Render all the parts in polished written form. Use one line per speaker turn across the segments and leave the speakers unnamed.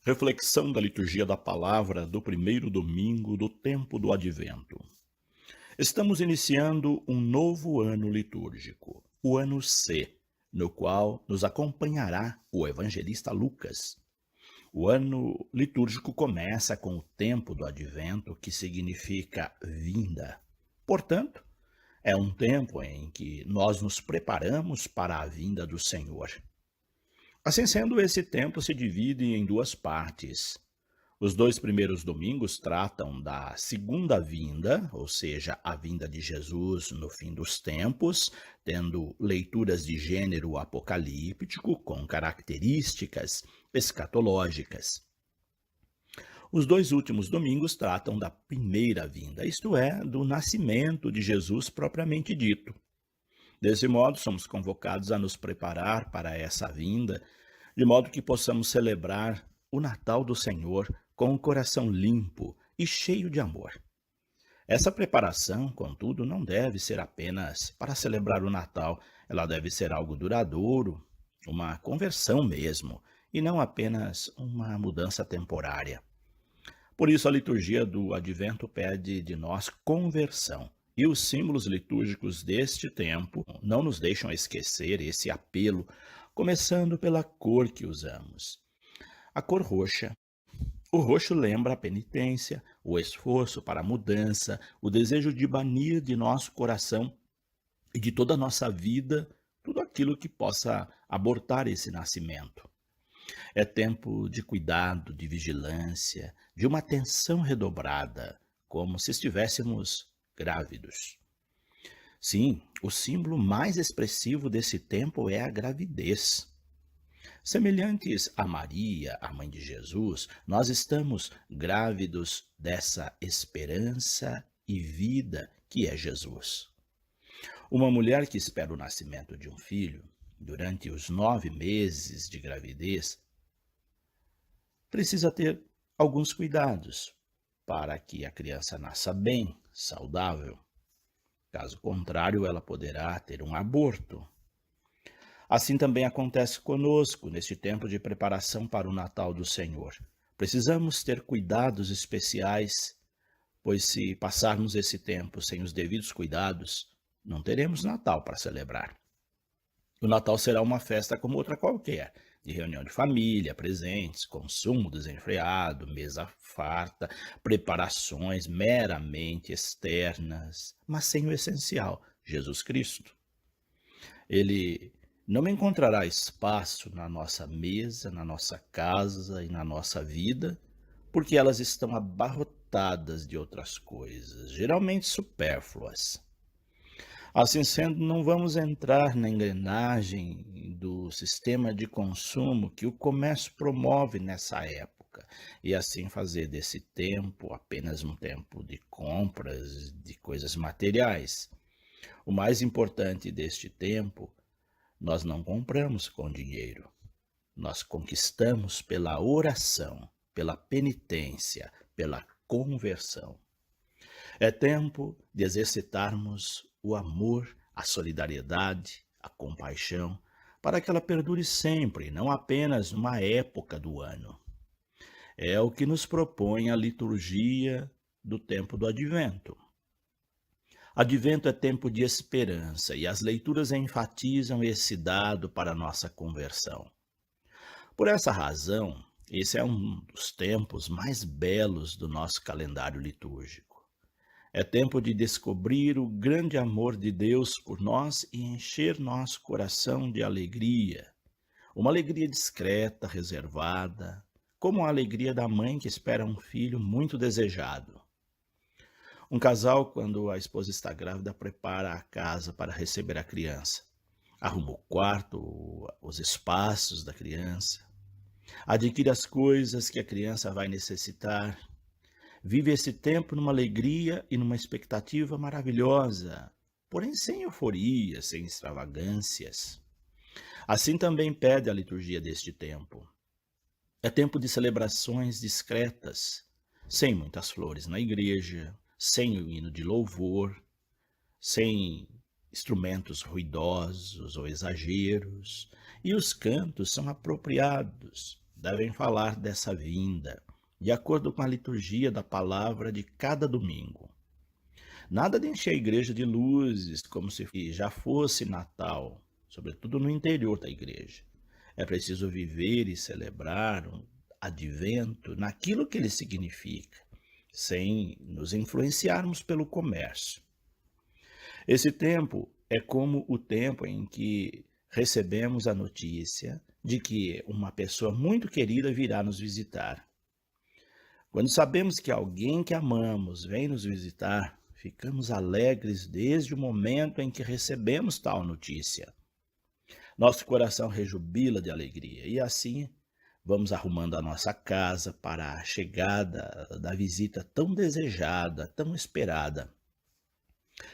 Reflexão da liturgia da palavra do primeiro domingo do tempo do Advento. Estamos iniciando um novo ano litúrgico, o ano C, no qual nos acompanhará o evangelista Lucas. O ano litúrgico começa com o tempo do Advento, que significa vinda. Portanto, é um tempo em que nós nos preparamos para a vinda do Senhor. Assim sendo, esse tempo se divide em duas partes. Os dois primeiros domingos tratam da segunda vinda, ou seja, a vinda de Jesus no fim dos tempos, tendo leituras de gênero apocalíptico com características escatológicas. Os dois últimos domingos tratam da primeira vinda, isto é, do nascimento de Jesus propriamente dito. Desse modo, somos convocados a nos preparar para essa vinda, de modo que possamos celebrar o Natal do Senhor com o coração limpo e cheio de amor. Essa preparação, contudo, não deve ser apenas para celebrar o Natal, ela deve ser algo duradouro, uma conversão mesmo, e não apenas uma mudança temporária. Por isso, a liturgia do Advento pede de nós conversão. E os símbolos litúrgicos deste tempo não nos deixam esquecer esse apelo, começando pela cor que usamos. A cor roxa. O roxo lembra a penitência, o esforço para a mudança, o desejo de banir de nosso coração e de toda a nossa vida tudo aquilo que possa abortar esse nascimento. É tempo de cuidado, de vigilância, de uma atenção redobrada, como se estivéssemos grávidos. Sim, o símbolo mais expressivo desse tempo é a gravidez. Semelhantes a Maria, a mãe de Jesus, nós estamos grávidos dessa esperança e vida que é Jesus. Uma mulher que espera o nascimento de um filho, durante os 9 meses de gravidez, precisa ter alguns cuidados para que a criança nasça bem, saudável. Caso contrário, ela poderá ter um aborto. Assim também acontece conosco neste tempo de preparação para o Natal do Senhor. Precisamos ter cuidados especiais, pois se passarmos esse tempo sem os devidos cuidados, não teremos Natal para celebrar. O Natal será uma festa como outra qualquer, de reunião de família, presentes, consumo desenfreado, mesa farta, preparações meramente externas, mas sem o essencial, Jesus Cristo. Ele não encontrará espaço na nossa mesa, na nossa casa e na nossa vida, porque elas estão abarrotadas de outras coisas, geralmente supérfluas. Assim sendo, não vamos entrar na engrenagem do sistema de consumo que o comércio promove nessa época, e assim fazer desse tempo apenas um tempo de compras de coisas materiais. O mais importante deste tempo, nós não compramos com dinheiro, nós conquistamos pela oração, pela penitência, pela conversão. É tempo de exercitarmos o amor, a solidariedade, a compaixão, para que ela perdure sempre, não apenas numa época do ano. É o que nos propõe a liturgia do tempo do Advento. Advento é tempo de esperança e as leituras enfatizam esse dado para a nossa conversão. Por essa razão, esse é um dos tempos mais belos do nosso calendário litúrgico. É tempo de descobrir o grande amor de Deus por nós e encher nosso coração de alegria. Uma alegria discreta, reservada, como a alegria da mãe que espera um filho muito desejado. Um casal, quando a esposa está grávida, prepara a casa para receber a criança. Arruma o quarto, os espaços da criança. Adquire as coisas que a criança vai necessitar. Vive esse tempo numa alegria e numa expectativa maravilhosa, porém sem euforia, sem extravagâncias. Assim também pede a liturgia deste tempo. É tempo de celebrações discretas, sem muitas flores na igreja, sem o hino de louvor, sem instrumentos ruidosos ou exageros, e os cantos são apropriados, devem falar dessa vinda, de acordo com a liturgia da palavra de cada domingo. Nada de encher a igreja de luzes, como se já fosse Natal, sobretudo no interior da igreja. É preciso viver e celebrar um advento naquilo que ele significa, sem nos influenciarmos pelo comércio. Esse tempo é como o tempo em que recebemos a notícia de que uma pessoa muito querida virá nos visitar. Quando sabemos que alguém que amamos vem nos visitar, ficamos alegres desde o momento em que recebemos tal notícia. Nosso coração rejubila de alegria e assim vamos arrumando a nossa casa para a chegada da visita tão desejada, tão esperada.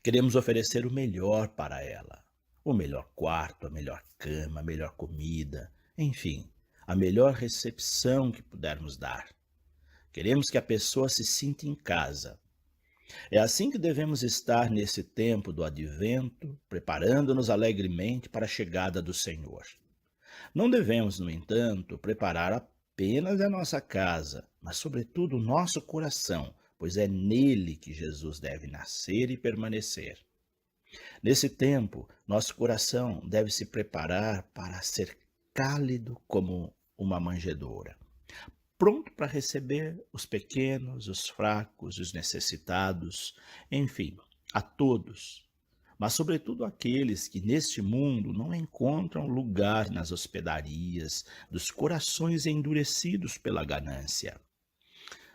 Queremos oferecer o melhor para ela. O melhor quarto, a melhor cama, a melhor comida, enfim, a melhor recepção que pudermos dar. Queremos que a pessoa se sinta em casa. É assim que devemos estar nesse tempo do advento, preparando-nos alegremente para a chegada do Senhor. Não devemos, no entanto, preparar apenas a nossa casa, mas sobretudo o nosso coração, pois é nele que Jesus deve nascer e permanecer. Nesse tempo, nosso coração deve se preparar para ser cálido como uma manjedoura, pronto para receber os pequenos, os fracos, os necessitados, enfim, a todos, mas sobretudo aqueles que neste mundo não encontram lugar nas hospedarias dos corações endurecidos pela ganância.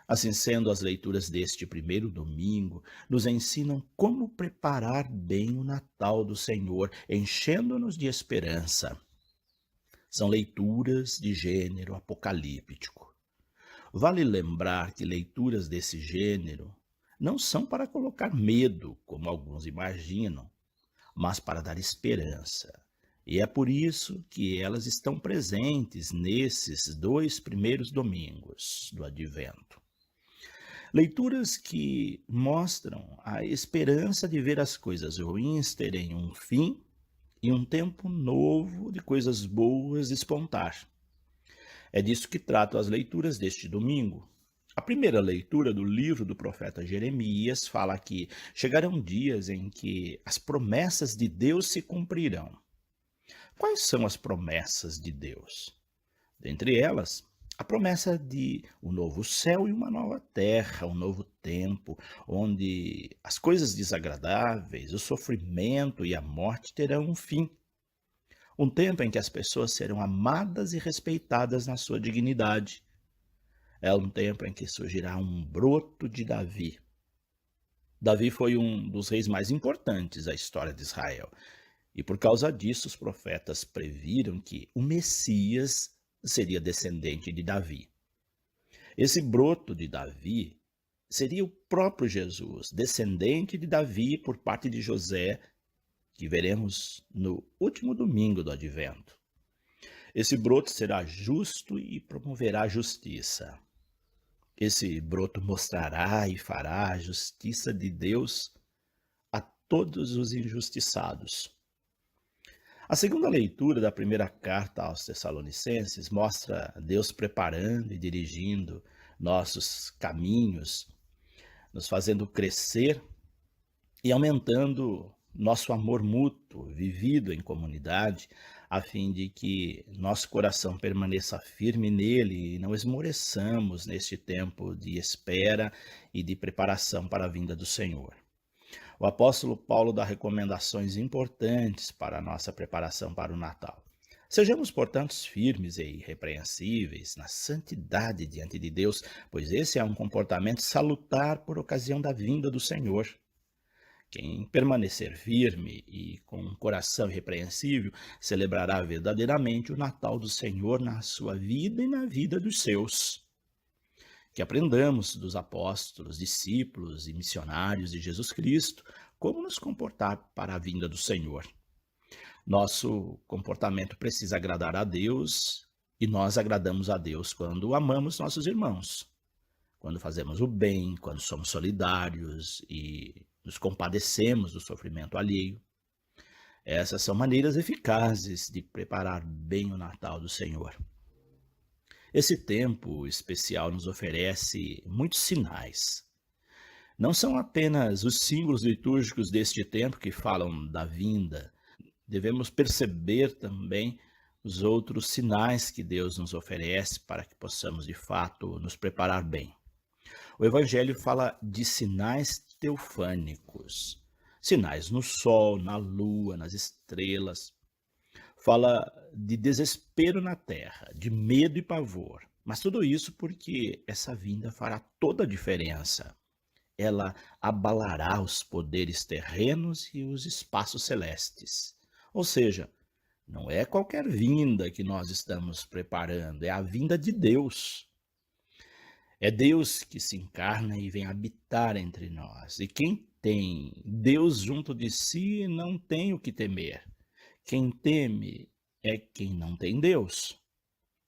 Assim sendo, as leituras deste primeiro domingo nos ensinam como preparar bem o Natal do Senhor, enchendo-nos de esperança. São leituras de gênero apocalíptico. Vale lembrar que leituras desse gênero não são para colocar medo, como alguns imaginam, mas para dar esperança. E é por isso que elas estão presentes nesses 2 primeiros domingos do Advento. Leituras que mostram a esperança de ver as coisas ruins terem um fim e um tempo novo de coisas boas despontar. É disso que tratam as leituras deste domingo. A primeira leitura do livro do profeta Jeremias fala que chegarão dias em que as promessas de Deus se cumprirão. Quais são as promessas de Deus? Dentre elas, a promessa de um novo céu e uma nova terra, um novo tempo, onde as coisas desagradáveis, o sofrimento e a morte terão um fim. Um tempo em que as pessoas serão amadas e respeitadas na sua dignidade. É um tempo em que surgirá um broto de Davi. Davi foi um dos reis mais importantes da história de Israel. E por causa disso, os profetas previram que o Messias seria descendente de Davi. Esse broto de Davi seria o próprio Jesus, descendente de Davi por parte de José, que veremos no último domingo do Advento. Esse broto será justo e promoverá a justiça. Esse broto mostrará e fará a justiça de Deus a todos os injustiçados. A segunda leitura da primeira carta aos Tessalonicenses mostra Deus preparando e dirigindo nossos caminhos, nos fazendo crescer e aumentando nosso amor mútuo, vivido em comunidade, a fim de que nosso coração permaneça firme nele e não esmoreçamos neste tempo de espera e de preparação para a vinda do Senhor. O apóstolo Paulo dá recomendações importantes para a nossa preparação para o Natal. Sejamos, portanto, firmes e irrepreensíveis na santidade diante de Deus, pois esse é um comportamento salutar por ocasião da vinda do Senhor. Quem permanecer firme e com um coração irrepreensível celebrará verdadeiramente o Natal do Senhor na sua vida e na vida dos seus. Que aprendamos dos apóstolos, discípulos e missionários de Jesus Cristo como nos comportar para a vinda do Senhor. Nosso comportamento precisa agradar a Deus e nós agradamos a Deus quando amamos nossos irmãos, quando fazemos o bem, quando somos solidários e nos compadecemos do sofrimento alheio. Essas são maneiras eficazes de preparar bem o Natal do Senhor. Esse tempo especial nos oferece muitos sinais. Não são apenas os símbolos litúrgicos deste tempo que falam da vinda. Devemos perceber também os outros sinais que Deus nos oferece para que possamos, de fato, nos preparar bem. O Evangelho fala de sinais teofânicos, sinais no sol, na lua, nas estrelas. Fala de desespero na terra, de medo e pavor. Mas tudo isso porque essa vinda fará toda a diferença. Ela abalará os poderes terrenos e os espaços celestes. Ou seja, não é qualquer vinda que nós estamos preparando, é a vinda de Deus. É Deus que se encarna e vem habitar entre nós. E quem tem Deus junto de si não tem o que temer. Quem teme é quem não tem Deus.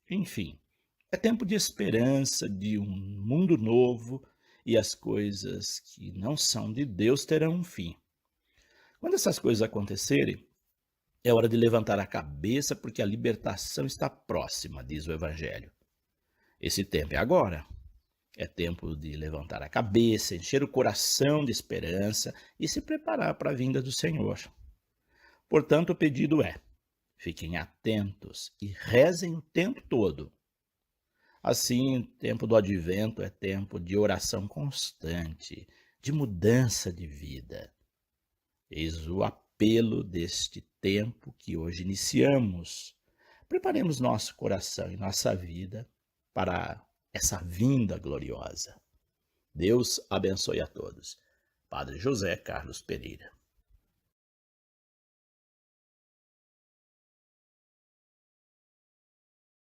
Enfim, é tempo de esperança, de um mundo novo, e as coisas que não são de Deus terão um fim. Quando essas coisas acontecerem, é hora de levantar a cabeça, porque a libertação está próxima, diz o Evangelho. Esse tempo é agora. É tempo de levantar a cabeça, encher o coração de esperança e se preparar para a vinda do Senhor. Portanto, o pedido é: fiquem atentos e rezem o tempo todo. Assim, o tempo do advento é tempo de oração constante, de mudança de vida. Eis o apelo deste tempo que hoje iniciamos. Preparemos nosso coração e nossa vida para essa vinda gloriosa. Deus abençoe a todos. Padre José Carlos Pereira.